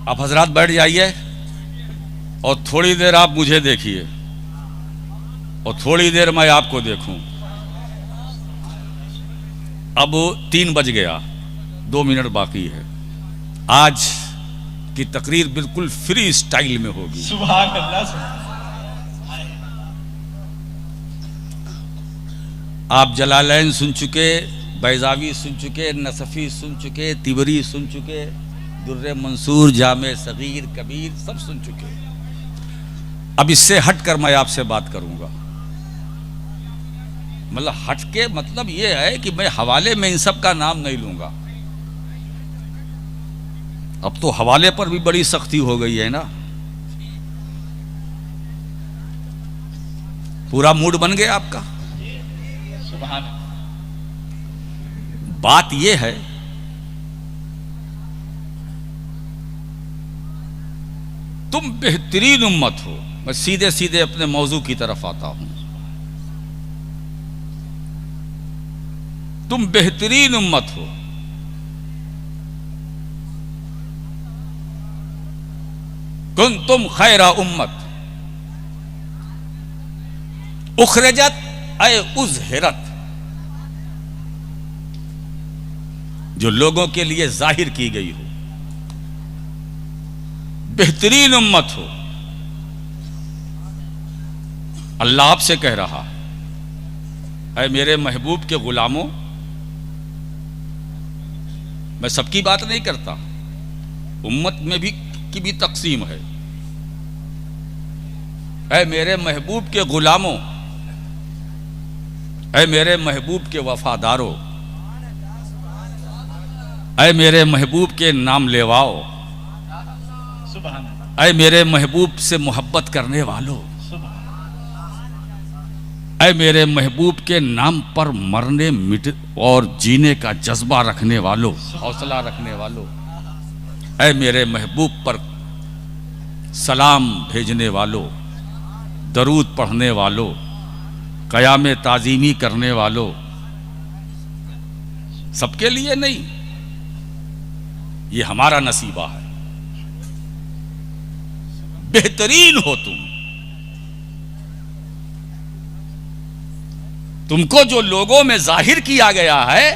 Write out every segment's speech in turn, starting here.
आप हजरात बैठ जाइए और थोड़ी देर आप मुझे देखिए और थोड़ी देर मैं आपको देखूं। अब 3 बज गया, 2 मिनट बाकी है। आज की तकरीर बिल्कुल फ्री स्टाइल में होगी। सुभान अल्लाह। आप जलालैन सुन चुके, बैजावी सुन चुके, नसफी सुन चुके, तिबरी सुन चुके, दुर्रे मंसूर, जामे सगीर, कबीर सब सुन चुके। अब इससे हटकर मैं आपसे बात करूंगा। मतलब हटके मतलब यह है कि मैं हवाले में इन सब का नाम नहीं लूंगा। अब तो हवाले पर भी बड़ी सख्ती हो गई है ना। पूरा मूड बन गया आपका। सुभान। बात यह है तुम बेहतरीन उम्मत हो। मैं सीधे सीधे अपने मौजू की तरफ आता हूं। तुम बेहतरीन उम्मत हो। कुंतुम खैरा उम्मत उखरजत ऐ उज़हिरत, जो लोगों के लिए जाहिर की गई हो। बेहतरीन उम्मत हो। अल्लाह आपसे कह रहा है, मेरे महबूब के गुलामों, मैं सबकी बात नहीं करता, उम्मत में भी की भी तकसीम है। ऐ मेरे महबूब के गुलामों, ऐ मेरे महबूब के वफादारों, ऐ मेरे महबूब के नाम लेवाओ, ऐ मेरे महबूब से मोहब्बत करने वालों, ऐ मेरे महबूब के नाम पर मरने मिट और जीने का जज्बा रखने वालों, हौसला रखने वालों, ऐ मेरे महबूब पर सलाम भेजने वालों, दरूद पढ़ने वालों, क़याम ताज़ीमी करने वालों, सबके लिए नहीं, ये हमारा नसीबा है। बेहतरीन हो तुमको जो लोगों में जाहिर किया गया है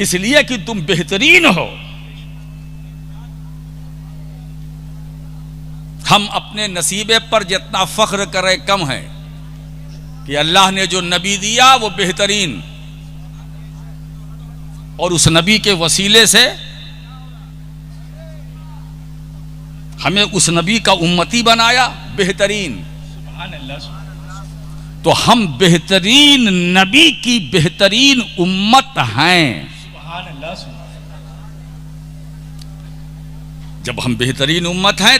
इसलिए कि तुम बेहतरीन हो। हम अपने नसीबे पर जितना फख्र करें कम है कि अल्लाह ने जो नबी दिया वो बेहतरीन, और उस नबी के वसीले से हमें उस नबी का उम्मती बनाया बेहतरीन। तो हम बेहतरीन नबी की बेहतरीन उम्मत हैं। जब हम बेहतरीन उम्मत हैं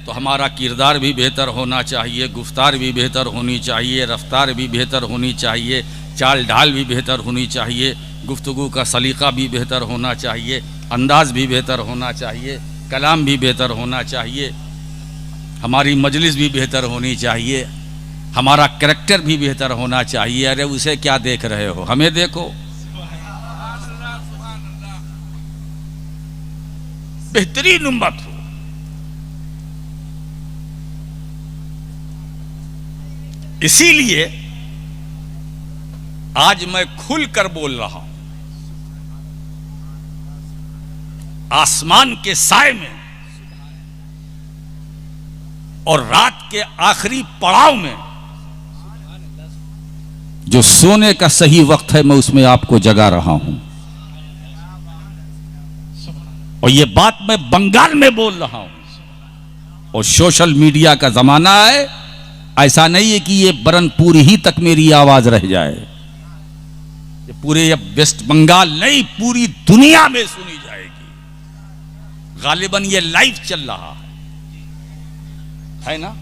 तो हमारा किरदार भी बेहतर होना चाहिए, गुफ्तार भी बेहतर होनी चाहिए, रफ्तार भी बेहतर होनी चाहिए, चाल ढाल भी बेहतर होनी चाहिए, गुफ्तगू का सलीका भी बेहतर होना चाहिए, अंदाज भी बेहतर होना चाहिए, कलाम भी बेहतर होना चाहिए, हमारी मजलिस भी बेहतर होनी चाहिए, हमारा कैरेक्टर भी बेहतर होना चाहिए। अरे उसे क्या देख रहे हो, हमें देखो। बेहतरीन उम्मत हो। इसीलिए आज मैं खुलकर बोल रहा हूं। आसमान के साए में और रात के आखिरी पड़ाव में जो सोने का सही वक्त है, मैं उसमें आपको जगा रहा हूं। और ये बात मैं बंगाल में बोल रहा हूं। और सोशल मीडिया का जमाना है, ऐसा नहीं है कि ये बरनपुर ही तक मेरी आवाज रह जाए। ये पूरे वेस्ट बंगाल नहीं, पूरी दुनिया में सुनी जाएगी। गालिबन ये लाइव चल रहा है ना,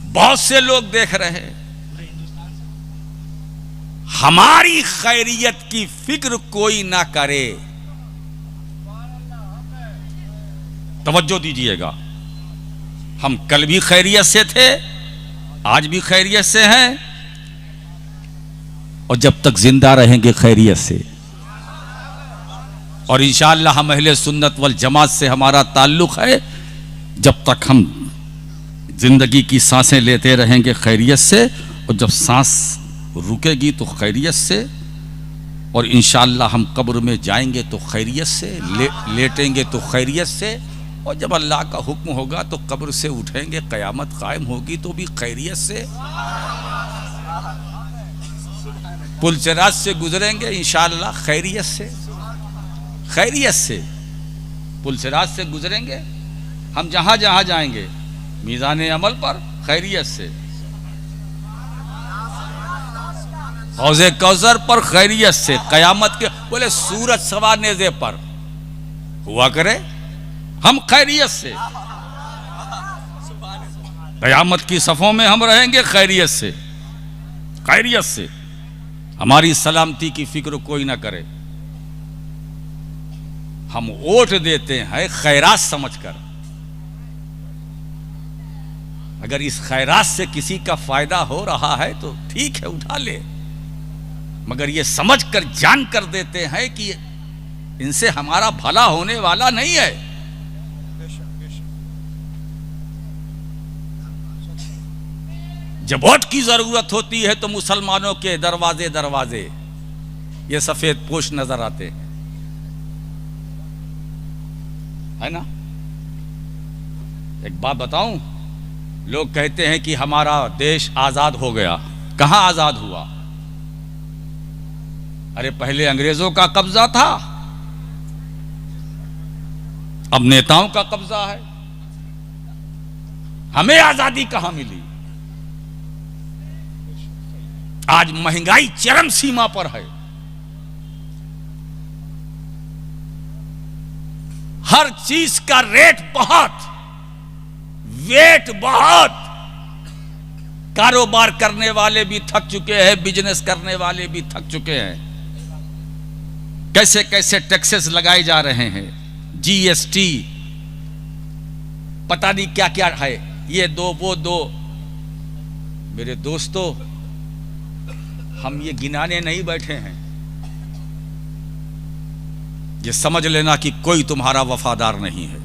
बहुत से लोग देख रहे हैं। हमारी खैरियत की फिक्र कोई ना करे। तवज्जो दीजिएगा, हम कल भी खैरियत से थे, आज भी खैरियत से हैं, और जब तक जिंदा रहेंगे खैरियत से। और इंशाअल्लाह हम अहले सुन्नत वल जमात से हमारा ताल्लुक़ है। जब तक हम जिंदगी की सांसें लेते रहेंगे खैरियत से, और जब सांस रुकेगी तो खैरियत से, और इंशाअल्लाह हम कब्र में जाएंगे तो खैरियत से, लेटेंगे तो खैरियत से, और जब अल्लाह का हुक्म होगा तो कब्र से उठेंगे, क़यामत कायम होगी तो भी खैरियत से। पुलसिरात से गुजरेंगे इंशाअल्लाह खैरियत से, खैरियत से पुलसिरात से गुजरेंगे। हम जहां जहां जाएंगे मीज़ान अमल पर खैरियत से, हौज़े कौसर पर खैरियत से, क़यामत के बोले सूरज सवा नेज़े पर हुआ करे हम खैरियत से, क़यामत की सफ़ों में हम रहेंगे खैरियत से, खैरियत से। हमारी सलामती की फिक्र कोई ना करे। हम वोट देते हैं खैरात समझकर। अगर इस खैरात से किसी का फायदा हो रहा है तो ठीक है, उठा ले, मगर ये समझकर जान कर देते हैं कि इनसे हमारा भला होने वाला नहीं है। जब वोट की जरूरत होती है तो मुसलमानों के दरवाजे दरवाजे ये सफेद पोश नजर आते हैं, है ना। एक बात बताऊं, लोग कहते हैं कि हमारा देश आजाद हो गया। कहां आजाद हुआ? अरे पहले अंग्रेजों का कब्जा था, अब नेताओं का कब्जा है। हमें आजादी कहां मिली? आज महंगाई चरम सीमा पर है, हर चीज का रेट बहुत, वेट बहुत। कारोबार करने वाले भी थक चुके हैं, बिजनेस करने वाले भी थक चुके हैं। कैसे कैसे टैक्सेस लगाए जा रहे हैं, जीएसटी, पता नहीं क्या क्या है, ये दो वो दो। मेरे दोस्तों, हम ये गिनाने नहीं बैठे हैं। ये समझ लेना कि कोई तुम्हारा वफादार नहीं है।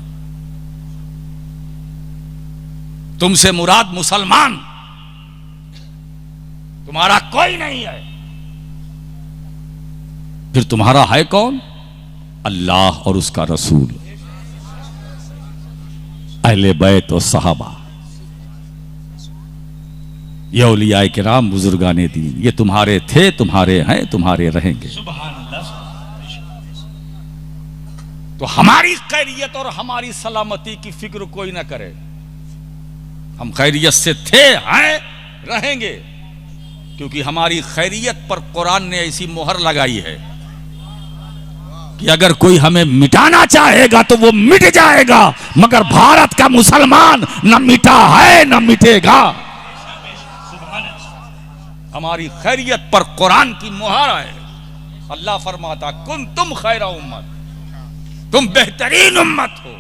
तुमसे मुराद मुसलमान, तुम्हारा कोई नहीं है। फिर तुम्हारा है कौन? अल्लाह और उसका रसूल, अहले बैत और सहाबा, ये औलियाए किराम, बुजुर्गाने दीन, ये तुम्हारे थे, तुम्हारे हैं, तुम्हारे रहेंगे। तो हमारी खैरियत और हमारी सलामती की फिक्र कोई ना करे। हम खैरियत से थे, हैं, रहेंगे, क्योंकि हमारी खैरियत पर कुरान ने ऐसी मोहर लगाई है कि अगर कोई हमें मिटाना चाहेगा तो वो मिट जाएगा, मगर भारत का मुसलमान न मिटा है न मिटेगा। हमारी खैरियत पर कुरान की मोहर है। अल्लाह फरमाता, कुन तुम खैरा उम्मत, तुम बेहतरीन उम्मत हो,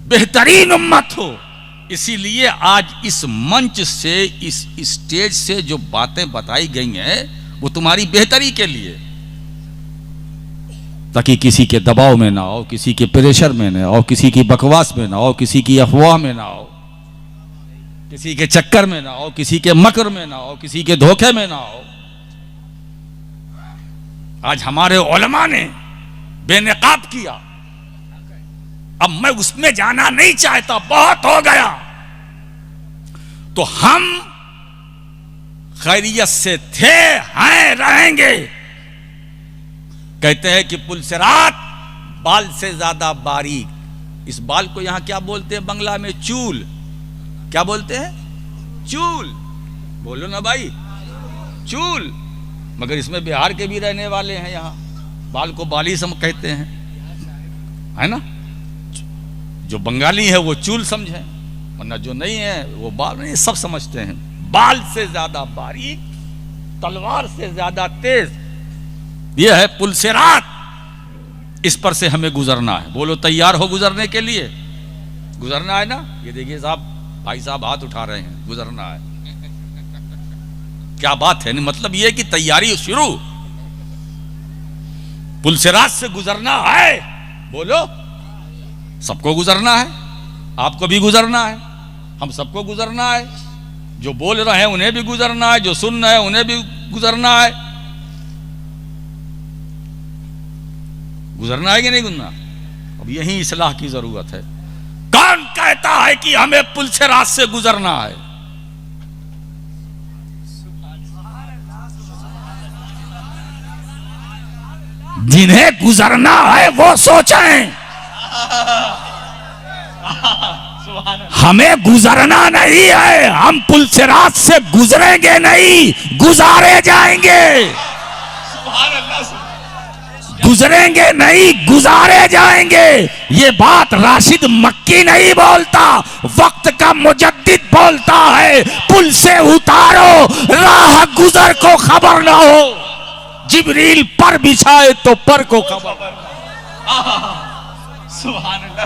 बेहतरीन उम्मत हो। इसीलिए आज इस मंच से, इस स्टेज से जो बातें बताई गई हैं वो तुम्हारी बेहतरी के लिए, ताकि किसी के दबाव में ना आओ, किसी के प्रेशर में ना आओ, किसी की बकवास में ना आओ, किसी की अफवाह में ना आओ, किसी के चक्कर में ना आओ, किसी के मकर में ना आओ, किसी के धोखे में ना आओ। आज हमारे उलमा ने बेनकाब किया, अब मैं उसमें जाना नहीं चाहता, बहुत हो गया। तो हम खैरियत से थे, हैं, रहेंगे। कहते हैं कि पुलसिरात बाल से ज्यादा बारीक। इस बाल को यहां क्या बोलते हैं बंगला में? चूल। क्या बोलते हैं? चूल। बोलो ना भाई, चूल। मगर इसमें बिहार के भी रहने वाले हैं, यहां बाल को बाली सम कहते हैं, है ना। जो बंगाली है वो चूल समझे, वरना जो नहीं है वो बाल नहीं, सब समझते हैं। बाल से ज्यादा बारीक, तलवार से ज्यादा तेज, ये है पुलसिरात। इस पर से हमें गुजरना है। बोलो तैयार हो गुजरने के लिए? गुजरना है ना। ये देखिए साहब, भाई साहब हाथ उठा रहे हैं, गुजरना है। क्या बात है, मतलब ये कि तैयारी शुरू। पुलसिरात से गुजरना है, बोलो। सबको गुजरना है, आपको भी गुजरना है, हम सबको गुजरना है। जो बोल रहे हैं उन्हें भी गुजरना है, जो सुन रहे हैं उन्हें भी गुजरना है। गुजरना है कि नहीं गुजरना? अब यही इस्लाह की जरूरत है। कौन कहता है कि हमें पुलसिरात से गुजरना है? जिन्हें गुजरना है वो सोचें, हमें गुजरना नहीं है। हम पुलसिरात से गुजरेंगे नहीं, गुजारे जाएंगे। गुजरेंगे नहीं, गुजारे जाएंगे। ये बात राशिद मक्की नहीं बोलता, वक्त का मुजद्दिद बोलता है। पुल से उतारो, राह गुजर को खबर ना हो। जिब्रील पर बिछाए तो पर को खबर। सुभान अल्लाह,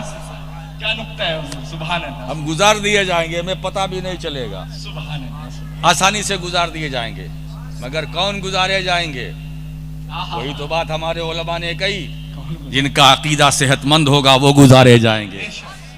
क्या नुक्ता है। सुभान अल्लाह। हम गुजार दिए जाएंगे, हमें पता भी नहीं चलेगा। सुभान अल्लाह। आसानी से गुजार दिए जाएंगे, मगर कौन गुजारे जाएंगे? वही तो बात हमारे उलमा ने कही। जिनका अकीदा सेहतमंद होगा वो गुजारे जाएंगे,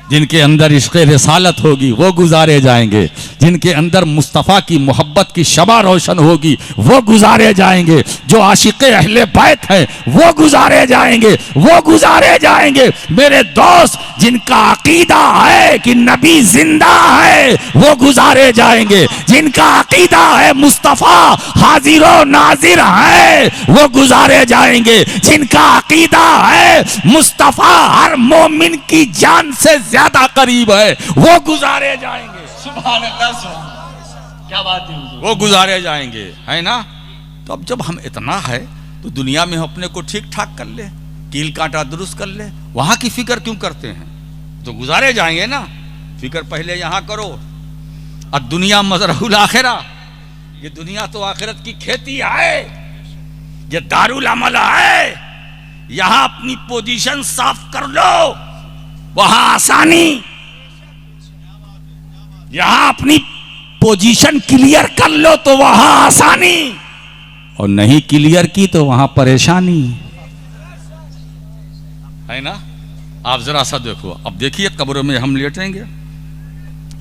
जिनके अंदर इश्क़ रिसालत होगी वो गुजारे जाएंगे, जिनके अंदर मुस्तफ़ा की मोहब्बत की शबा रोशन होगी वो गुजारे जाएंगे, जो आशिक़े अहले बैत है वो गुजारे जाएंगे, वो गुजारे जाएंगे। मेरे दोस्त, जिनका अकीदा है कि नबी जिंदा है वो गुजारे जाएंगे, जिनका अकीदा है मुस्तफ़ा हाजिर व नाजिर है वो गुजारे जाएंगे, जिनका अकीदा है मुस्तफ़ा हर मोमिन की जान से ज्यादा करीब है वो गुजारे जाएंगे। सुभान अल्लाह, सुभान, क्या बात है हुजूर। वो गुजारे जाएंगे, है ना? तो अब जब हम इतना है तो दुनिया में हम अपने को ठीक ठाक कर ले, कील कांटा दुरुस्त कर ले। वहां की फिक्र क्यों करते हैं? तो गुजारे जाएंगे ना। फिक्र पहले यहां करो। और दुनिया मजरहुल आखिरा, ये दुनिया तो आखिरत की खेती है, ये दारुल अमल है। यहां अपनी पोजीशन साफ कर लो, वहां आसानी। यहां अपनी पोजीशन क्लियर कर लो तो वहां आसानी, और नहीं क्लियर की तो वहां परेशानी, है ना? आप जरा सा देखो। अब देखिए, कब्रों में हम लेटेंगे,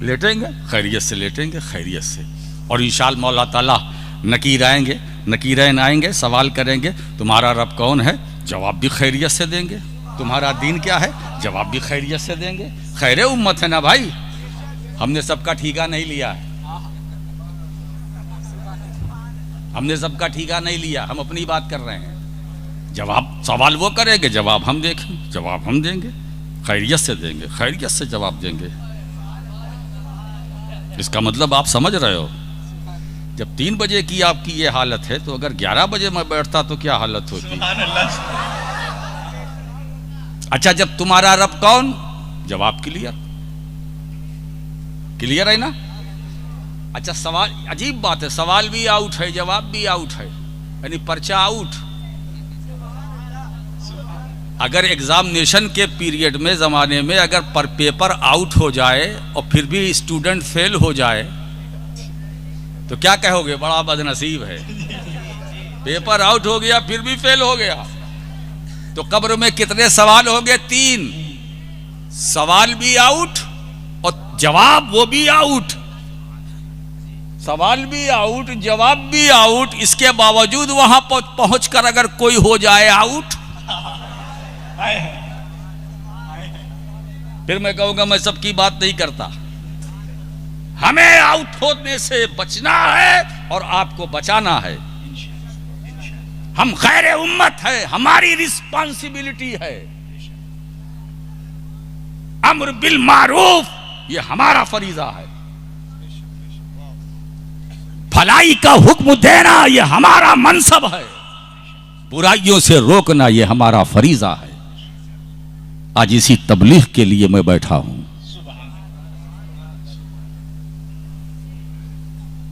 लेटेंगे खैरियत से, लेटेंगे खैरियत से। और इंशाअल्लाह मौला ताला नकीर आएंगे, नकीरैन आएंगे, सवाल करेंगे तुम्हारा रब कौन है, जवाब भी खैरियत से देंगे। तुम्हारा दीन क्या है, जवाब भी खैरियत से देंगे। खैर उम्मत है ना भाई, हमने सबका ठीका नहीं लिया है, हमने सबका ठीका नहीं लिया, हम अपनी बात कर रहे हैं। जवाब, सवाल वो करेंगे, जवाब हम देखें, जवाब हम देंगे, खैरियत से देंगे, खैरियत से जवाब देंगे। इसका मतलब आप समझ रहे हो? जब 3 बजे की आपकी ये हालत है, तो अगर 11 बजे मैं बैठता तो क्या हालत होती? सुभान अल्लाह। अच्छा, जब तुम्हारा रब कौन, जवाब क्लियर, क्लियर है ना? अच्छा, सवाल, अजीब बात है, सवाल भी आउट है, जवाब भी आउट है, यानी पर्चा आउट। अगर एग्जामिनेशन के पीरियड में, जमाने में, अगर पर पेपर आउट हो जाए और फिर भी स्टूडेंट फेल हो जाए तो क्या कहोगे? बड़ा बदनसीब है, पेपर आउट हो गया फिर भी फेल हो गया। तो कब्र में कितने सवाल होंगे? 3 सवाल भी आउट और जवाब वो भी आउट। सवाल भी आउट, जवाब भी आउट। इसके बावजूद वहां पहुंचकर अगर कोई हो जाए आउट, फिर मैं कहूंगा मैं सबकी बात नहीं करता। हमें आउट होने से बचना है और आपको बचाना है। हम खैर उम्मत है, हमारी रिस्पांसिबिलिटी है। अम्र बिल मारूफ, ये हमारा फरीजा है। भलाई का हुक्म देना ये हमारा मनसब है। बुराइयों से रोकना ये हमारा फरीजा है। आज इसी तबलीग के लिए मैं बैठा हूं,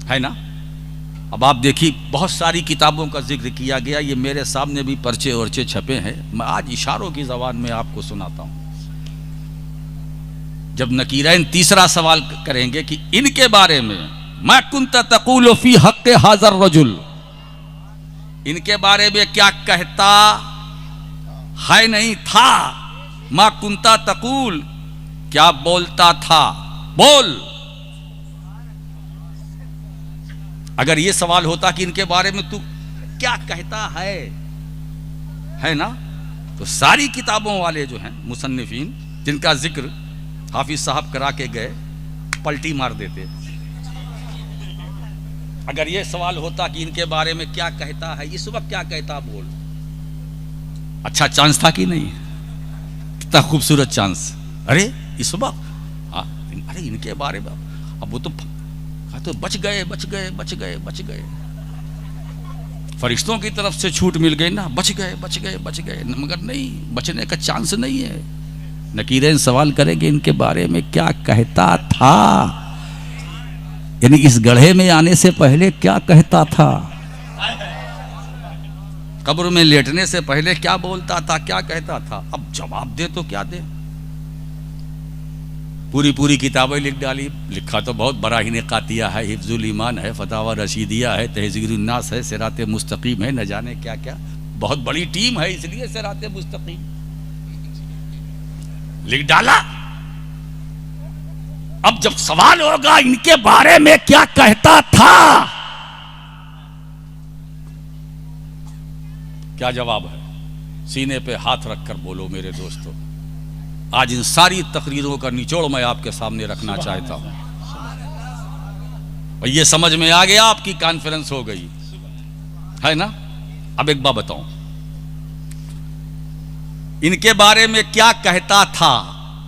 है ना? अब आप देखिए, बहुत सारी किताबों का जिक्र किया गया, ये मेरे सामने भी पर्चे वर्चे छपे हैं। मैं आज इशारों की ज़बान में आपको सुनाता हूं। जब नकीरैन तीसरा सवाल करेंगे कि इनके बारे में, मा कुंत तक़ूलु फी हक़्क़ि हाज़र रजुल, इनके बारे में क्या कहता है नहीं था। मा कुंता तकूल, क्या बोलता था, बोल। अगर ये सवाल होता कि इनके बारे में तू क्या कहता है ना, तो सारी किताबों वाले जो हैं मुसन्निफीन जिनका जिक्र हाफिज साहब करा के गए, पलटी मार देते। अगर ये सवाल होता कि इनके बारे में क्या कहता है, इस वक्त क्या कहता, बोल। अच्छा चांस था कि नहीं? कितना खूबसूरत चांस। अरे इस वक्त, हाँ, अरे इनके बारे में अब वो तो बच गए, बच गए, बच गए, बच गए। फरिश्तों की तरफ से छूट मिल गई ना, बच गए, बच गए, बच गए। मगर नहीं, बचने का चांस नहीं है। नकीरें सवाल करेंगे इनके बारे में क्या कहता था, यानी इस गड्ढे में आने से पहले क्या कहता था, कब्र में लेटने से पहले क्या बोलता था, क्या कहता था। अब जवाब दे तो क्या दे। पूरी किताबें लिख डाली। लिखा तो बहुत बड़ा ही निकातिया है, हिफ्जुल ईमान है, फतावा रशीदिया है, तहज़ीरुन नास है, सिराते मुस्तकीम है, न जाने क्या क्या। बहुत बड़ी टीम है, इसलिए सिराते मुस्तकीम लिख डाला। अब जब सवाल होगा इनके बारे में क्या कहता था, क्या जवाब है? सीने पे हाथ रखकर बोलो मेरे दोस्तों। आज इन सारी तकरीरों का निचोड़ मैं आपके सामने रखना चाहता हूं। और ये समझ में आ गया, आपकी कॉन्फ्रेंस हो गई है ना। अब एक बात बताऊं, इनके बारे में क्या कहता था।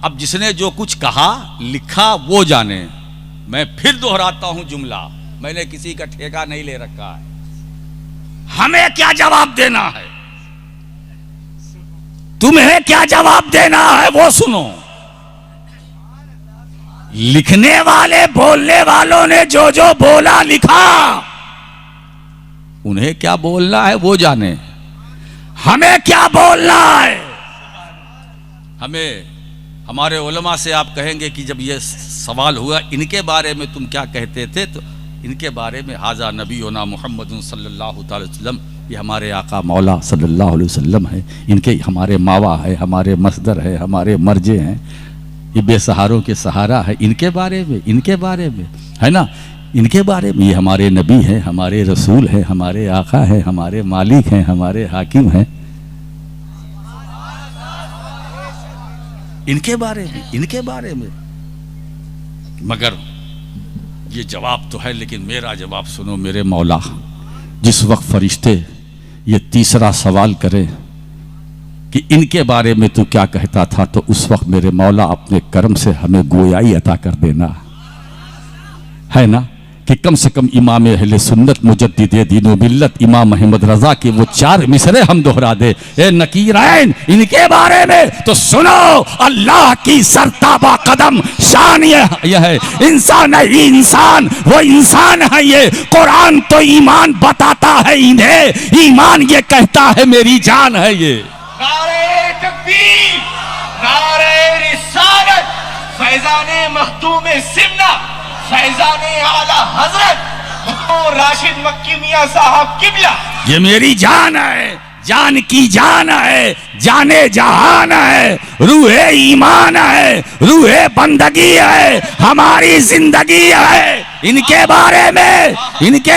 अब जिसने जो कुछ कहा लिखा वो जाने। मैं फिर दोहराता हूं जुमला, मैंने किसी का ठेका नहीं ले रखा है। हमें क्या जवाब देना है, तुम्हें क्या जवाब देना है वो सुनो। लिखने वाले, बोलने वालों ने जो जो बोला लिखा, उन्हें क्या बोलना है वो जाने। हमें क्या बोलना है। हमें हमारे उलमा से आप कहेंगे कि जब ये सवाल हुआ इनके बारे में तुम क्या कहते थे, तो इनके बारे में हाजा नबीना मुहम्मद सल्लल्लाहु अलैहि वसल्लम, ये हमारे आका मौला सल्लल्लाहु अलैहि वसल्लम है। इनके हमारे मावा है, हमारे मसदर है, हमारे मर्जे हैं, ये बेसहारों के सहारा है। इनके बारे में है ना, इनके बारे में ये हमारे नबी हैं, हमारे रसूल हैं, हमारे आका हैं, हमारे मालिक हैं, हमारे हाकिम हैं। इनके बारे में मगर ये जवाब तो है, लेकिन मेरा जवाब सुनो मेरे मौला। जिस वक्त फरिश्ते ये तीसरा सवाल करें कि इनके बारे में तू क्या कहता था, तो उस वक्त मेरे मौला अपने कर्म से हमें गोयाई अता कर देना है ना, कि कम से कम इमाम अहले सुन्नत मुजद्दिदे दीनो मिल्लत इमाम अहमद रजा के वो 4 मिसरे हम दोहरा दे। ए नकीरैन, इनके बारे में तो सुनो। अल्लाह की सरताबा कदम शान यह है, इंसान है इंसान, वो इंसान है ये। कुरान तो ईमान बताता है इन्हें, ईमान ये कहता है मेरी जान है ये। नारे तकबीर, नारे रिसालत, फैजाने मखदूम सिमना, फैजाने आला हजरत राशिद मक्की मियां साहब किबला, ये मेरी जान है, जान की जान है, जाने जहान है, रूहे ईमान है, रूहे बंदगी है, हमारी जिंदगी है। इनके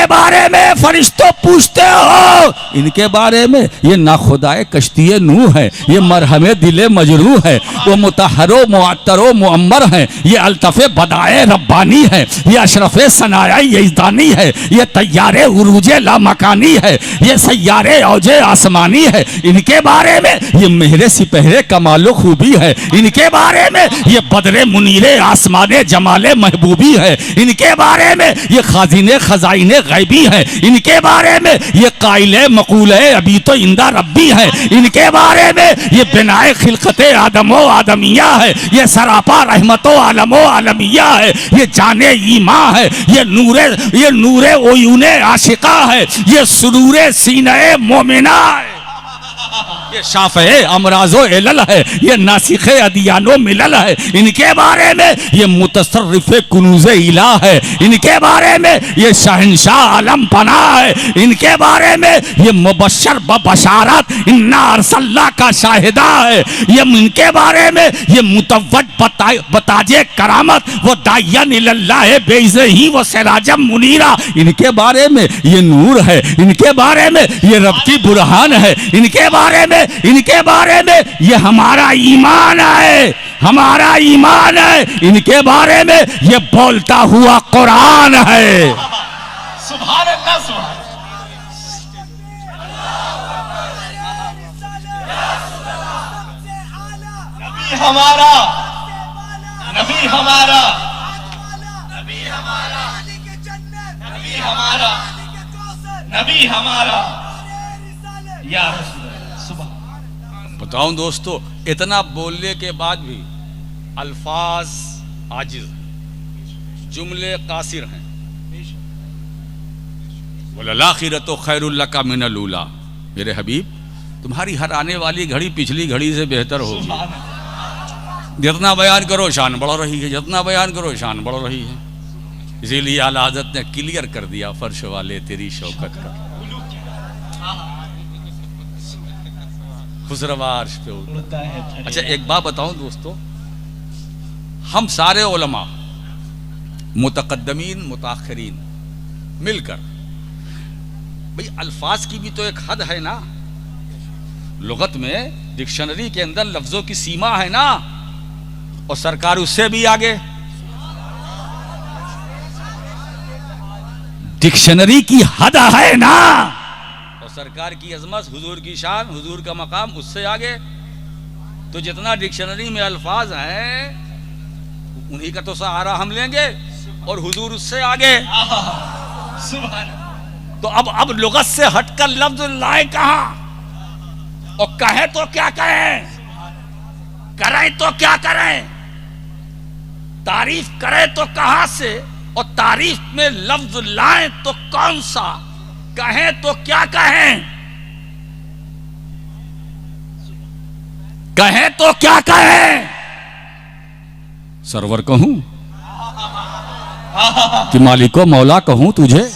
बारे में फरिश्तों पूछते हो, इनके बारे में ये नाखुदाए कश्तिए नू है, ये मरहमे दिले मजरू है, वो मुतहरो मुअत्तरो मुअम्मर है, ये अल्तफ़े बदाए रब्बानी है, ये अशरफे सनाया यज़दानी है, ये तैयारे उरूजे लामकानी है, ये सैयारे औजे आसमानी है। इनके बारे में ये मेहरे सिपहरे कमालो खूबी है। इनके बारे में ये बदरे मुनीरे आसमाने जमाले महबूबी है। इनके बारे में ये खाजिने खजाइने गैबी है। इनके बारे में ये काइले मकूले अभी तो इंदा रब्बी है। इनके बारे में ये बिनाए खिलकते आदमो आदमिया है, ये सरापा रहमतो आलमो आलमिया है, ये जाने ईमा है, ये नूरे ओयूने आशिका है, ये सुरूरे सीने मोमिना है। ये शाफ़े अमराजो इलल है, ये नासिखे अदियानो मिलल है। इनके बारे में ये मुतसर्रिफ़े कुनूज़े इला है। इनके बारे में ये शहंशाह आलम पना है। इनके बारे में ये मुबश्शर बबशारत इन्ना अरसलना का शाहिदा है। ये इनके बारे में ये मुतव्वज बताजे करामत वो दायन इलल्लाह बेइज़े ही वो सिराजम मुनीरा। इनके बारे में ये नूर है। इनके बारे में ये रब्ती बुरहान है। इनके बारे में ये हमारा ईमान है, हमारा ईमान है। इनके बारे में ये बोलता हुआ कुरान है। सुभान अल्लाह, सुभान नबी हमारा, नबी हमारा, नबी हमारा, नबी हमारा, नबी हमारा, या रसूल अल्लाह। सुभान। बताऊं दोस्तों, इतना बोलने के बाद भी अल्फाज आजिज, जुमले कासिर हैं। वल्लाखिरतु खैरुल लका मिनल ऊला। मेरे हबीब, तुम्हारी हर आने वाली घड़ी पिछली घड़ी से बेहतर होगी। जितना बयान करो शान बढ़ रही है, जितना बयान करो शान बढ़ रही है। इसीलिए आला हज़रत ने क्लियर कर दिया, फर्श वाले तेरी शौकत का खुसरवार पे उड़ता है। अच्छा, एक बात बताऊं दोस्तों, हम सारे उलमा मुतकद्दमीन मुताखिरीन मिलकर, भाई अल्फाज की भी तो एक हद है ना। लुगत में डिक्शनरी के अंदर लफ्जों की सीमा है ना, और सरकार उससे भी आगे। डिक्शनरी की हद है ना, और सरकार की अजमत, हुजूर की शान, हुजूर का मकाम उससे आगे। तो जितना डिक्शनरी में अल्फाज हैं उन्हीं का तो सहारा हम लेंगे, और हुजूर उससे आगे। सुभान। तो अब लुगत से हटकर लफ्ज लाए कहां, और कहें तो क्या कहें, करें तो क्या करें, तारीफ करें तो कहां से, और तारीफ में लफ्ज लाएं तो कौन सा, कहें तो क्या कहें, कहें तो क्या कहें। सरवर कहूं कि मालिको मौला कहूं तुझे,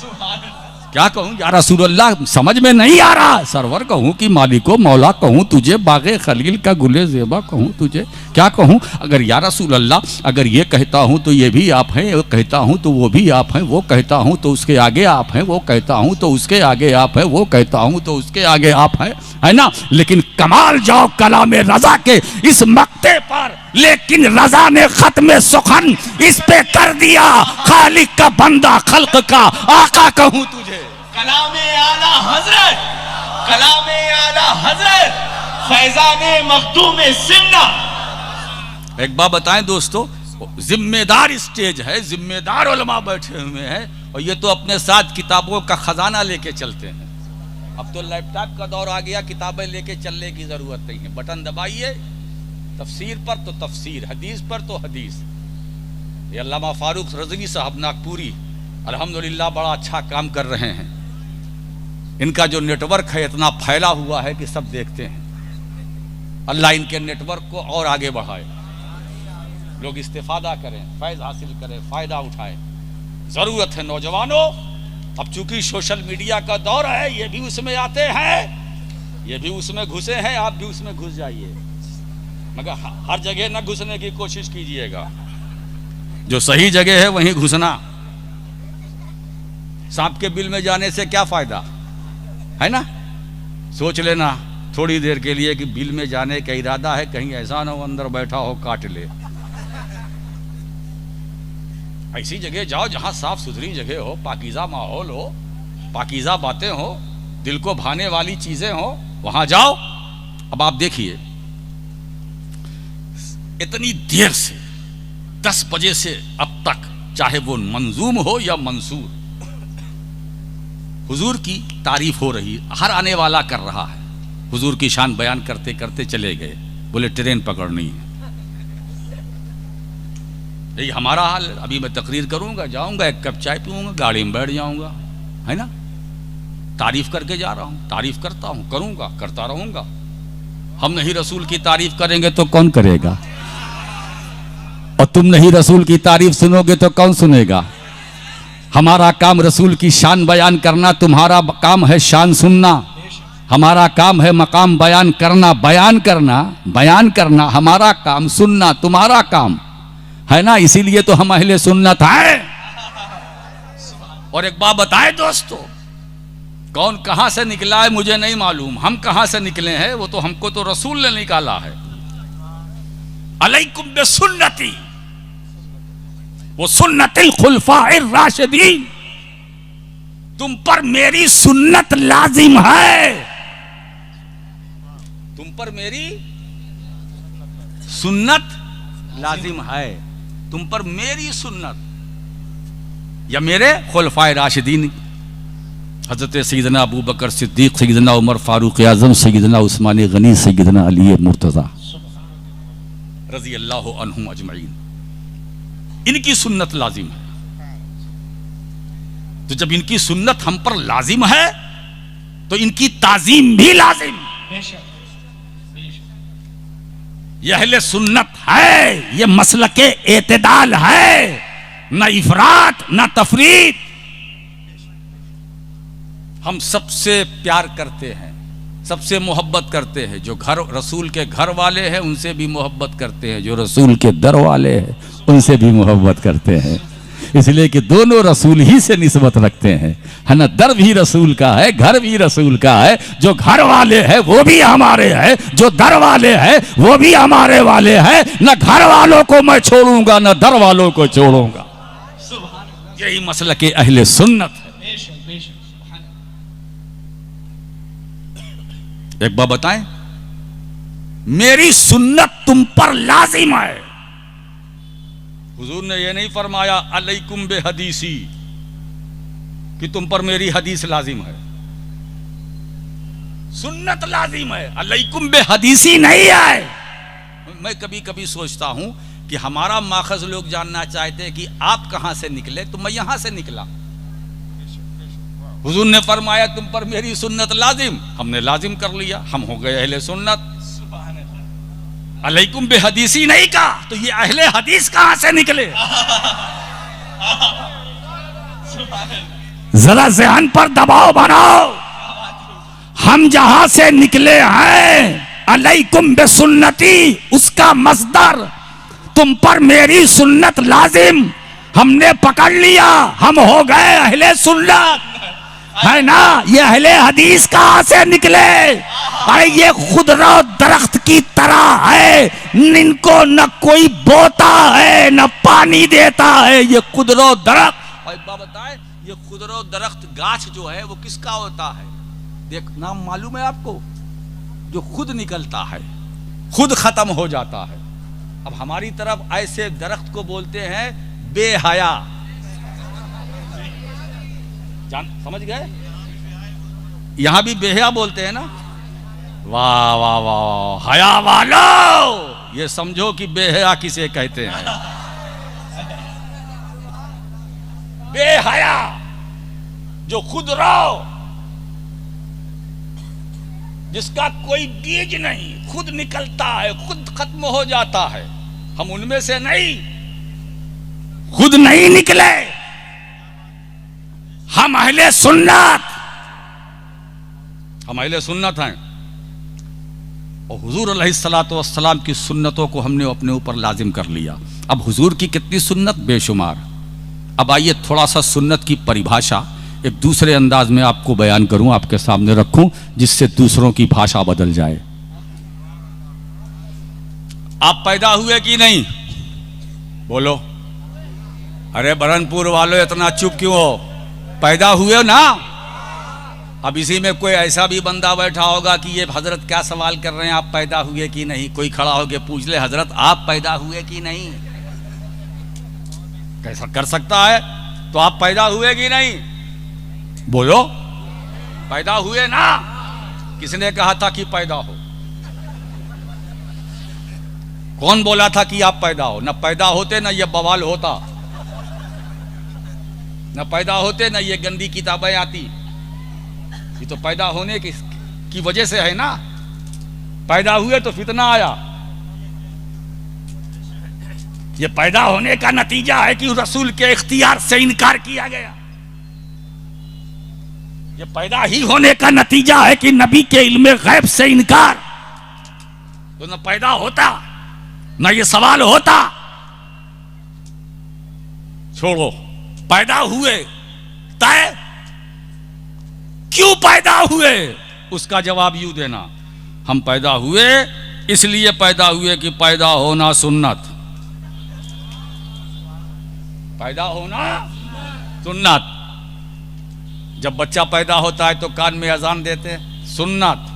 क्या कहूं या रसूल अल्लाह, समझ में नहीं आ रहा। सरवर कहूं कि मालिको मौला कहूं तुझे, बागे खलील का गुले ज़ेबा कहूं तुझे, क्या कहूं। अगर या रसूल अल्लाह, अगर ये कहता हूं तो ये भी आप हैं, वो कहता हूं तो वो भी आप हैं, वो कहता हूं तो उसके आगे आप हैं, वो कहता हूं तो उसके आगे आप हैं, वो कहता हूं तो उसके आगे आप हैं, है ना। लेकिन कमाल जाओ कलाम रजा के इस मक्ते पर, लेकिन रजा ने खत्म सुखन इस पे कर दिया। खालिक का बंदा, खल्क का आका कहूं तुझे। कलामे आला हजरत, कलामे आला हजरत, फैजाने मखदूम सिन्ना। एक बात बताएं दोस्तों, जिम्मेदार स्टेज है, जिम्मेदार उलमा बैठे हुए हैं, और ये तो अपने साथ किताबों का खजाना लेके चलते हैं। अब तो लैपटॉप का दौर आ गया, किताबें लेके चलने की जरूरत नहीं है। बटन दबाइए, तफसीर पर तो तफसीर, हदीस पर तो हदीस। ये अल्लामा फारूक रज़वी साहब नागपुरी अल्हम्दुलिल्लाह बड़ा अच्छा काम कर रहे हैं। इनका जो नेटवर्क है इतना फैला हुआ है कि सब देखते हैं। अल्लाह इनके नेटवर्क को और आगे बढ़ाए, लोग इस्तेफादा करें, फैज़ हासिल करें, फ़ायदा उठाएं। ज़रूरत है नौजवानों। अब चूंकि सोशल मीडिया का दौर है, ये भी उसमें आते हैं, ये भी उसमें घुसे हैं, आप भी उसमें घुस जाइए, मगर हर जगह न घुसने की कोशिश कीजिएगा। जो सही जगह है वहीं घुसना। सांप के बिल में जाने से क्या फायदा है ना। सोच लेना थोड़ी देर के लिए कि बिल में जाने का इरादा है, कहीं ऐसा ना हो अंदर बैठा हो काट ले। ऐसी जगह जाओ जहां साफ सुथरी जगह हो, पाकीज़ा माहौल हो, पाकीज़ा बातें हो, दिल को भाने वाली चीजें हो, वहां जाओ। अब आप देखिए, इतनी देर से 10 बजे से अब तक, चाहे वो मंजूम हो या मंसूर, हुजूर की तारीफ हो रही, हर आने वाला कर रहा है। हुजूर की शान बयान करते करते चले गए, बोले ट्रेन पकड़नी है। यही हमारा हाल। अभी मैं तकरीर करूंगा, जाऊंगा, एक कप चाय पीऊंगा, गाड़ी में बैठ जाऊंगा, है ना। तारीफ करके जा रहा हूं, तारीफ करता हूं, करूंगा, करता रहूंगा। हम नहीं रसूल की तारीफ करेंगे तो कौन करेगा? और तुम नहीं रसूल की तारीफ सुनोगे तो कौन सुनेगा? हमारा काम रसूल की शान बयान करना, तुम्हारा काम है शान सुनना। हमारा काम है मकाम बयान करना, बयान करना हमारा काम, सुनना तुम्हारा काम है ना। इसीलिए तो हम अहले सुन्नत हैं। और एक बात बताए दोस्तों, कौन कहां से निकला है मुझे नहीं मालूम, हम कहां से निकले हैं वो तो हमको तो रसूल ने निकाला है। अलैकुम बिसुन्नती वो सुन्नतिल खुलफाइर राशिदीन, तुम पर मेरी सुन्नत लाजिम है। तुम पर मेरी सुन्नत लाजिम है, तुम पर मेरी सुन्नत या मेरे खुलफाए राशिदीन, हजरत सैयदना अबू बकर सिद्दीक, सैयदना उमर फारूक आजम, सैयदना उस्मान गनी, सैयदना अली मुर्तजा रजी अल्लाह अन्हुम अजमईन, इनकी सुन्नत लाजिम है। तो जब इनकी सुन्नत हम पर लाजिम है तो इनकी ताजीम भी लाजिम। यह अहले सुन्नत है, यह मसलके एतदाल है, न इफरात न तफरीत। हम सबसे प्यार करते हैं, सबसे मोहब्बत करते हैं। जो घर रसूल के घर वाले हैं उनसे भी मोहब्बत करते हैं, जो रसूल के दर वाले हैं उनसे भी मोहब्बत करते हैं। इसलिए कि दोनों रसूल ही से निस्बत रखते हैं, है ना। दर भी रसूल का है, घर भी रसूल का है। जो घर वाले हैं वो भी हमारे हैं, जो दर वाले हैं वो भी हमारे वाले हैं। न घर वालों को मैं छोड़ूंगा न दर वालों को छोड़ूंगा। यही मसला के अहले सुन्नत है। एक बात बताएं, मेरी सुन्नत तुम पर लाजिम है। हुजूर ने यह नहीं फरमाया अलैकुम बे हदीसी कि तुम पर मेरी हदीस लाजिम है। सुन्नत लाजिम है, अलैकुम बे हदीसी नहीं है। मैं कभी कभी सोचता हूं कि हमारा माखज लोग जानना चाहते हैं कि आप कहां से निकले, तो मैं यहां से निकला। हुजूर ने फरमाया तुम पर मेरी सुन्नत लाजिम, हमने लाजिम कर लिया, हम हो गए अहले सुन्नत। अलैकुम बे हदीसी नहीं कहा तो ये अहले हदीस कहां से निकले? जरा ज़हन पर दबाव बनाओ। हम जहां से निकले हैं अलैकुम बे सुन्नती, उसका मसदर तुम पर मेरी सुन्नत लाजिम, हमने पकड़ लिया, हम हो गए अहले सुन्नत, है ना। ये अहले हदीस कहां से निकले? अरे ये खुदरा दरख्त की तरह है, इनको न कोई बोता है न पानी देता है। ये खुदरो दरख्त, और एक बात बताए, ये खुदरो दरख्त गाछ जो है वो किसका होता है? देख, नाम मालूम है आपको? जो खुद निकलता है, खुद खत्म हो जाता है। अब हमारी तरफ ऐसे दरख्त को बोलते हैं बेहया। समझ गए? यहां भी बेहया बोलते हैं ना। वाह वाह वाह, हया वालो, ये समझो कि बेहया किसे कहते हैं। बेहया जो खुद रहो, जिसका कोई बीज नहीं, खुद निकलता है, खुद खत्म हो जाता है। हम उनमें से नहीं, खुद नहीं निकले। हम अहले सुन्नत, हम अहले सुन्नत हैं। और हुजूर अलैहिस्सलातु वस्सलाम की सुन्नतों को हमने अपने ऊपर लाजिम कर लिया। अब हुजूर की कितनी सुन्नत, बेशुमार। अब आइए थोड़ा सा सुन्नत की परिभाषा एक दूसरे अंदाज में आपको बयान करूं, आपके सामने रखूं, जिससे दूसरों की भाषा बदल जाए। आप पैदा हुए कि नहीं? बोलो। अरे बरनपुर वालों इतना चुप क्यों हो? पैदा हुए ना? अब इसी में कोई ऐसा भी बंदा बैठा होगा कि ये हजरत क्या सवाल कर रहे हैं, आप पैदा हुए कि नहीं? कोई खड़ा होके पूछ ले, हजरत आप पैदा हुए कि नहीं? कैसा कर सकता है? तो आप पैदा हुए कि नहीं? बोलो। पैदा हुए ना? किसने कहा था कि पैदा हो? कौन बोला था कि आप पैदा हो? न पैदा होते न ये बवाल होता, न पैदा होते न ये गंदी किताबें आती। ये तो पैदा होने की वजह से है ना। पैदा हुए तो फितना आया। ये पैदा होने का नतीजा है कि रसूल के इख्तियार से इनकार किया गया। ये पैदा ही होने का नतीजा है कि नबी के इल्मे गैब से इनकार। तो न पैदा होता न ये सवाल होता। छोड़ो, पैदा हुए तय, क्यों पैदा हुए उसका जवाब यूं देना, हम पैदा हुए इसलिए पैदा हुए कि पैदा होना सुन्नत, पैदा होना सुन्नत। जब बच्चा पैदा होता है तो कान में अजान देते हैं, सुन्नत।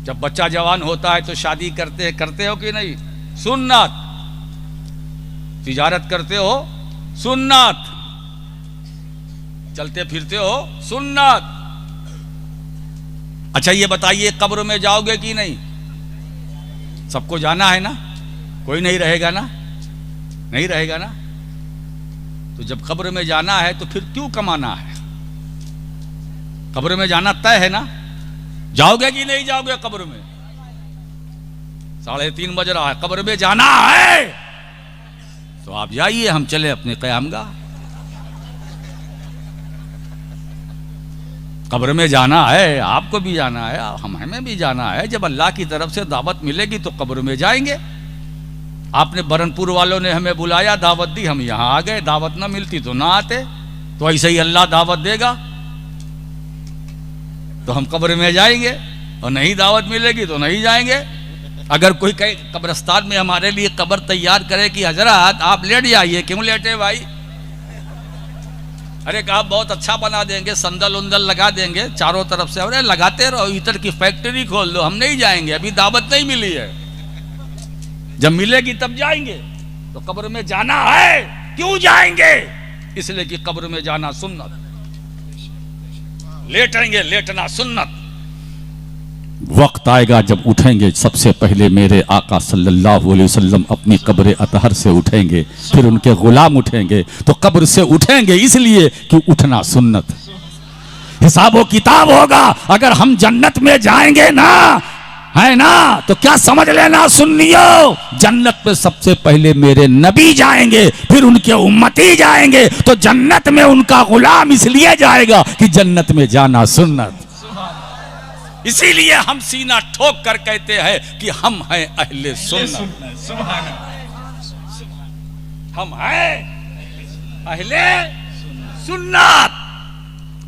जब बच्चा जवान होता है तो शादी करते हो कि नहीं, सुन्नत। तिजारत करते हो, सुन्नत। चलते फिरते हो, सुन्नत। अच्छा ये बताइए, कब्र में जाओगे कि नहीं? सबको जाना है ना, कोई नहीं रहेगा ना, नहीं रहेगा ना। तो जब कब्र में जाना है तो फिर क्यों कमाना है? कब्र में जाना तय है ना। जाओगे कि नहीं जाओगे कब्र में? 3:30 बज रहा है, कब्र में जाना है तो आप जाइए, हम चले अपने क़यामगाह। कब्र में जाना है, आपको भी जाना है, हमें भी जाना है। जब अल्लाह की तरफ से दावत मिलेगी तो कब्र में जाएंगे। आपने बरनपुर वालों ने हमें बुलाया, दावत दी, हम यहां आ गए। दावत ना मिलती तो ना आते। तो ऐसे ही अल्लाह दावत देगा तो हम कब्र में जाएंगे, और नहीं दावत मिलेगी तो नहीं जाएंगे। अगर कोई कहे कब्रिस्तान में हमारे लिए कब्र तैयार करे कि हजरत आप लेट जाइए, क्यों लेटे भाई? अरे कहा बहुत अच्छा बना देंगे, संदल उंदल लगा देंगे चारों तरफ से। अरे लगाते रहो, इतर की फैक्ट्री खोल दो, हम नहीं जाएंगे, अभी दावत नहीं मिली है, जब मिलेगी तब जाएंगे। तो कब्र में जाना है, क्यों जाएंगे? इसलिए कि कब्र में जाना सुन्नत, लेटेंगे, लेटना सुन्नत। वक्त आएगा जब उठेंगे, सबसे पहले मेरे आका सल्लल्लाहु अलैहि वसल्लम अपनी कब्र अतहर से उठेंगे, फिर उनके गुलाम उठेंगे। तो कब्र से उठेंगे इसलिए कि उठना सुन्नत। हिसाब किताब होगा। अगर हम जन्नत में जाएंगे ना, है ना, तो क्या समझ लेना सुन्नियो, जन्नत में सबसे पहले मेरे नबी जाएंगे, फिर उनके उम्मती जाएंगे। तो जन्नत में उनका गुलाम इसलिए जाएगा कि जन्नत में जाना सुन्नत। इसीलिए हम सीना ठोक कर कहते हैं कि हम हैं अहले सुन्नत, हम हैं अहले सुन्नत।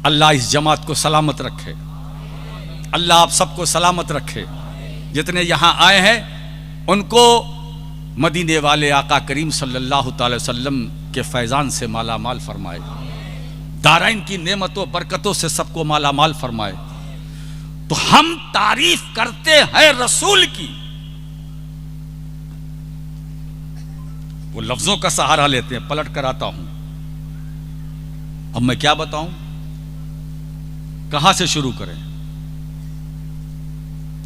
अल्लाह इस जमात को सलामत रखे, अल्लाह आप सबको सलामत रखे। जितने यहां आए हैं उनको मदीने वाले आका करीम सल्लल्लाहु अलैहि वसल्लम के फैजान से माला माल फरमाए, दारैन की नेमतों बरकतों से सबको माला माल फरमाए। तो हम तारीफ करते हैं रसूल की, वो लफ्जों का सहारा लेते हैं। पलट कर आता हूं, अब मैं क्या बताऊं, कहां से शुरू करें?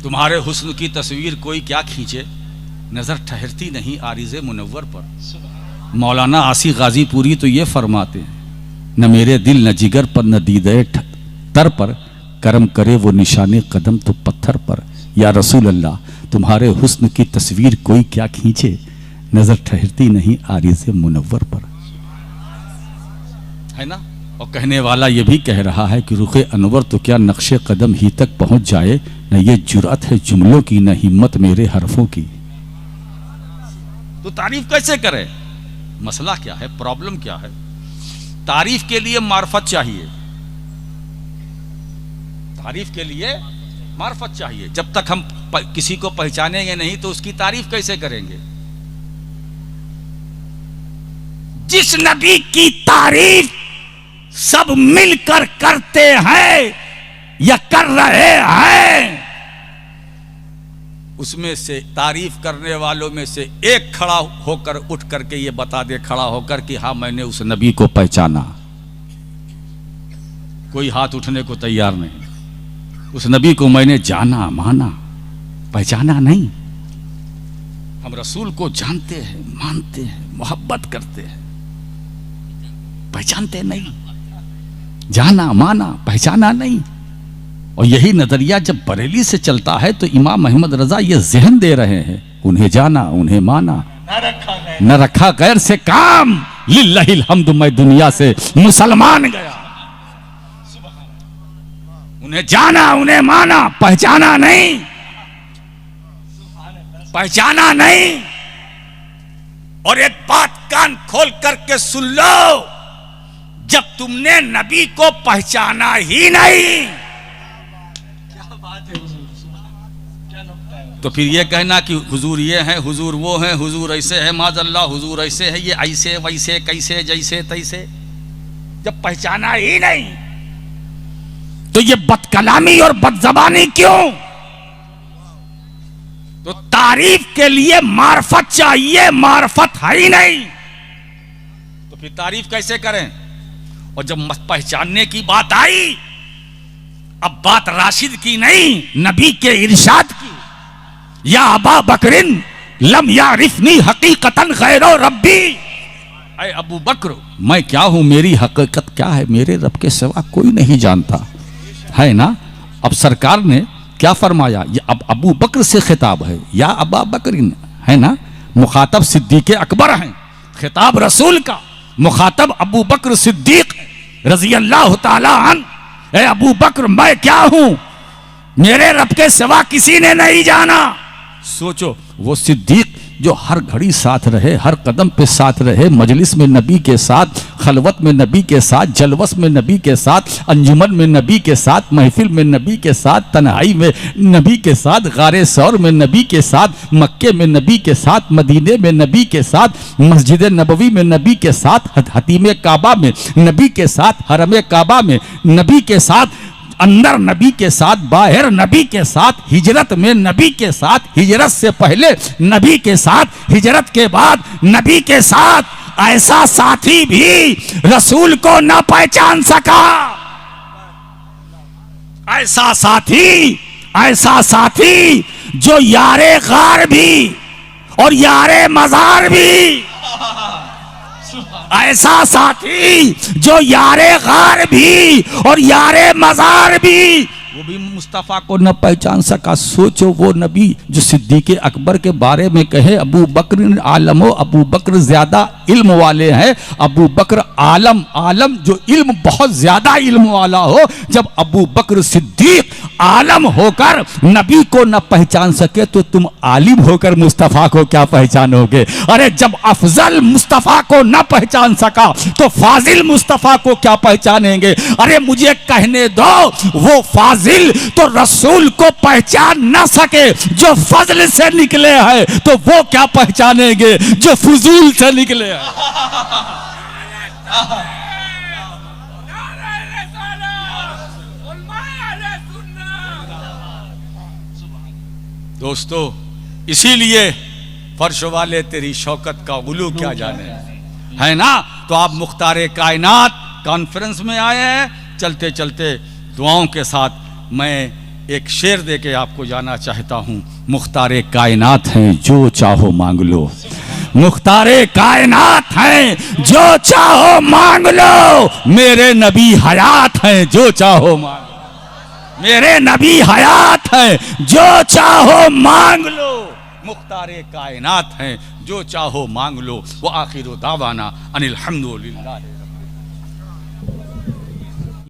तुम्हारे हुस्न की तस्वीर कोई क्या खींचे, नजर ठहरती नहीं आरिज़े मुनव्वर पर। मौलाना आसी गाजीपुरी तो ये फरमाते हैं, न मेरे दिल न जिगर पर न दीदे तर पर, करम करे वो निशाने कदम तो पत्थर पर। या रसूल अल्लाह, तुम्हारे हुस्न की तस्वीर कोई क्या खींचे, नजर ठहरती नहीं आरिज़े मुनव्वर पर, है ना। और कहने वाला ये भी कह रहा है कि रुखे अनवर तो क्या नक्शे कदम ही तक पहुंच जाए, न ये जुर्अत है जुमलों की, न हिम्मत मेरे हरफों की। तो तारीफ कैसे करें? मसला क्या है, प्रॉब्लम क्या है? तारीफ के लिए मार्फत चाहिए, तारीफ के लिए मार्फत चाहिए। जब तक हम किसी को पहचानेंगे नहीं तो उसकी तारीफ कैसे करेंगे? जिस नबी की तारीफ सब मिलकर करते हैं या कर रहे हैं, उसमें से तारीफ करने वालों में से एक खड़ा होकर उठ करके ये बता दे, खड़ा होकर कि हाँ मैंने उस नबी को पहचाना। कोई हाथ उठने को तैयार नहीं। उस नबी को मैंने जाना, माना, पहचाना नहीं। हम रसूल को जानते हैं, मानते हैं, मोहब्बत करते हैं, पहचानते नहीं। जाना, माना, पहचाना नहीं। और यही नजरिया जब बरेली से चलता है तो इमाम अहमद रजा ये जहन दे रहे हैं, उन्हें जाना उन्हें माना, न रखा गैर से काम, लिल्लाहिल हम्द, मैं दुनिया से मुसलमान गया। उन्हें जाना उन्हें माना, पहचाना नहीं, पहचाना नहीं। और एक बात कान खोल करके सुन लो, जब तुमने नबी को पहचाना ही नहीं तो फिर ये कहना कि हुजूर ये है, हुजूर वो है, हुजूर ऐसे है, माज़अल्लाह हुजूर ऐसे है, ये ऐसे वैसे कैसे जैसे तैसे, जब पहचाना ही नहीं तो ये बदकलामी और बदजबानी क्यों? तो तारीफ के लिए मार्फत चाहिए, मार्फत है ही नहीं तो फिर तारीफ कैसे करें? और जब पहचानने की बात आई, अब बात राशिद की नहीं, नबी के इरशाद की, या अबा बकरिन लम यारिफनी हकीकतन गैरो रब्बी, ऐ अबू बकर मैं क्या हूं, मेरी हकीकत क्या है, मेरे रब के सिवा कोई नहीं जानता है ना। अब सरकार ने क्या फरमाया, ये अब अबू बकर से खिताब है, या अबा बकरिन, है ना, मुखातब सिद्दीक अकबर हैं, खिताब रसूल का, मुखातब अबू बकर सिद्दीक रजी अल्लाह तआला अन्हु। ऐ अबू बकर मैं क्या हूं, मेरे रब के सिवा किसी ने नहीं जाना। सोचो, वो सिद्दीक जो हर घड़ी साथ रहे, हर कदम पे साथ रहे, मजलिस में नबी के साथ, खलवत में नबी के साथ, जलवस में नबी के साथ, अंजुमन में नबी के साथ, महफिल में नबी के साथ, तन्हाई में नबी के साथ, गारे सौर में नबी के साथ, मक्के में नबी के साथ, मदीने में नबी के साथ, मस्जिद नबवी में नबी के साथ, हतीम काबा में नबी के साथ, हरम काबा में नबी के साथ, अंदर नबी के साथ, बाहर नबी के साथ, हिजरत में नबी के साथ, हिजरत से पहले नबी के साथ, हिजरत के बाद नबी के साथ, ऐसा साथी भी रसूल को न पहचान सका। ऐसा साथी जो यारे गार भी और यारे मजार भी, ऐसा साथी जो यारे गार भी और यारे मजार भी, वो भी मुस्तफ़ा को न पहचान सका। सोचो, वो नबी जो सिद्दीक अकबर के बारे में कहे अबू बकर आलम हो, अबू बकर ज्यादा इल्म वाले हैं, अबू बकर आलम, आलम जो इल्म बहुत ज्यादा इल्म वाला हो, जब अबू बकर सिद्दीक आलम होकर नबी को न पहचान सके तो तुम आलिम होकर मुस्तफ़ा को क्या पहचानोगे? अरे जब अफजल मुस्तफ़ा को न पहचान सका तो फाजिल मुस्तफ़ा को क्या पहचानेंगे? अरे मुझे कहने दो, वो फाजिल तो रसूल को पहचान न सके जो फजल से निकले हैं, तो वो क्या पहचानेंगे जो फजूल से निकले हैं? दोस्तों, इसीलिए फर्श वाले तेरी शौकत का उलू क्या जाने, है ना। तो आप मुख्तारे कायनात कॉन्फ्रेंस में आए हैं, चलते चलते दुआओं के साथ मैं एक शेर दे के आपको जाना चाहता हूं। मुख्तारे कायनात हैं, जो चाहो मांग लो, मुख्तारे कायनात हैं, जो चाहो मांग लो, मेरे नबी हयात हैं, जो चाहो मांग लो, मेरे नबी हयात हैं, जो चाहो मांग लो, मुख्तारे कायनात हैं, जो चाहो मांग लो। वो आखिर दावाना अनिल हम्दुलिल्लाह।